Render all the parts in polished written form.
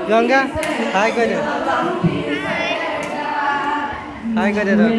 Ganga high করে high করে দাও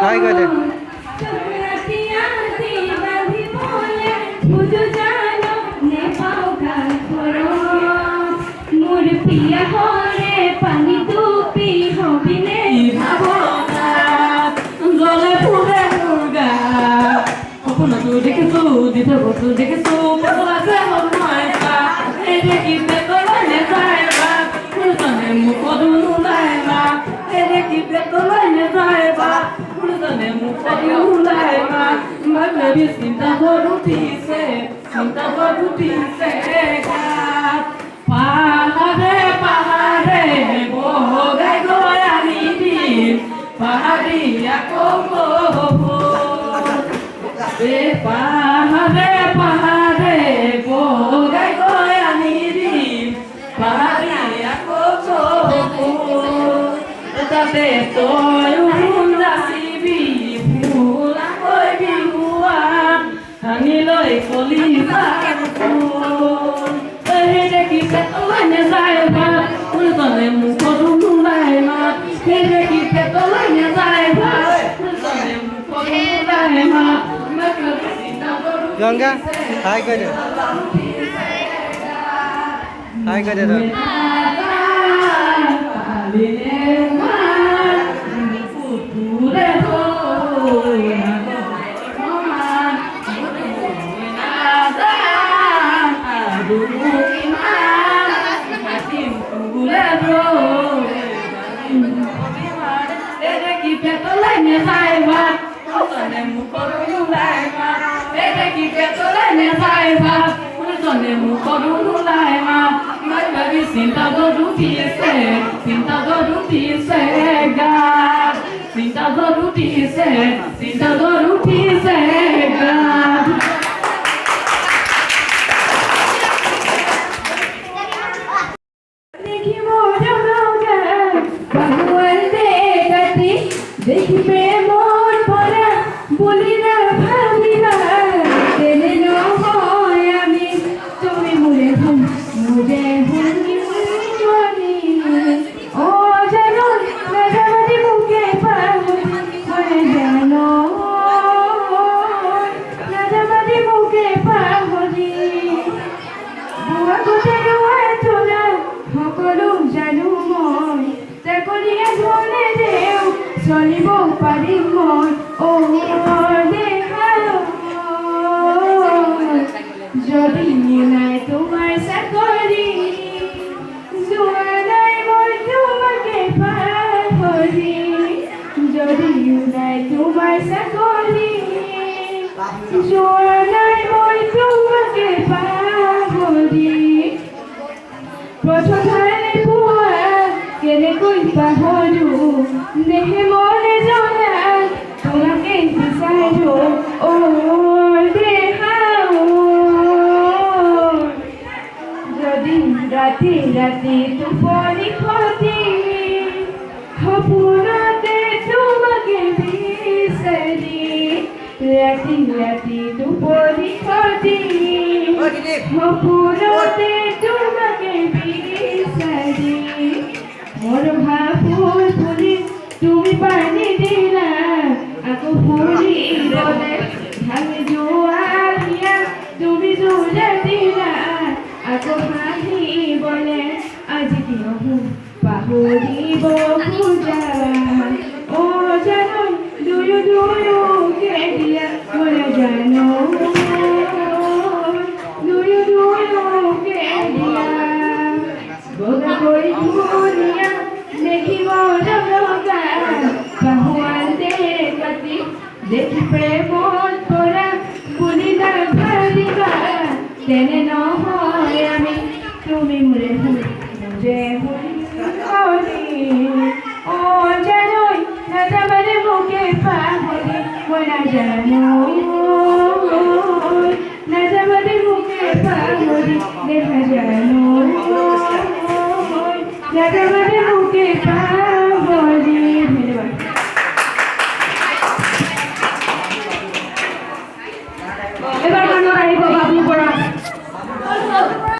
হাই করে মোর পিয়া হরে পানি দুপি হবিনে ভাবনা জলে পুরে মুরগা কখনো তুই দেখেছো দিতে বসু দেখেছো আছে মন নয়টা এই দেখিতে তোলাইনে যাইবা পুরুষনে মুখ দুলাইবা এই দেখিতে তোলাইনে যাইবা পুরুষনে মুখ দুলাইবা ভাবলে চিন্তা করুতিছে পাহাড়ে পাহাড়ে বগাই গয়ানি দিন পাহাড়িয়া কবো পাহাড়ে পাহাড়ে বগাই গয়ানি দিন পাহাড়িয়া কবো তাতে তই যাচিবি ফুলা কইবি হুয়া ভাঙি লৈ কলি দেখিছে তোলাইনে যাইবা পুরুষনে মুখ দুলাইবা দেখিছে তোলাইনে যাইবা পুরুষনে মুখ দুলাইবা গঙ্গা হাই করে হাই করে দাও Sinta do dice, sinta do dice, God. Sinta do dice, sinta do dice, God. Dekhi moja moja, bhagwan dekati, dekhi premon pora, boli na bhagi na, tene no hoy ami, tumi mure hum, mure hum. চলিব পাৰিম মই যদি নাই তোমাৰ চাকৰি যোৱা নাই মই তোমাকে পাহৰি যদি নাই তোমাৰ চাকৰি যোৱা নাই মই তোমাকে পাহৰি প্ৰথম পোৱা কেনেকৈ পাহৰো দেহে মনে জনা তোমাকে বিচাৰো যদি ৰাতি ৰাতি টোপনি ক্ষতি সপোনতে তোমাকে বিচাৰি ৰাতি ৰাতি টোপনি ক্ষতি সপনতে তোমাকে বিসারি মোর ভাবুল ফুলি তুমি পানি দিলা আকু ফুলি বলে ভাঙে জোয়ারিয়া তুমি জোড়া দিলা আকু হাহি বলে আজ কি পাহরিব পূজা ও জানো দুয়ু দুয়ু কে দিয়া মোরা জানো দুয়ু দুয়ু কে দিয়া বগা করি দুনিয়া দেখিব জগা বাহুয়াল দেখাতি দেখি প্রেমত পরা বুলিনা ভালিবা তেনে নহয় আমি তুমি মোরে মুরে মুরি ও জানোই না যাবারে বুকে পাহরি মোরা জানোই না যাবারে বুকে পাহরি দেখা জানোই না যাবারে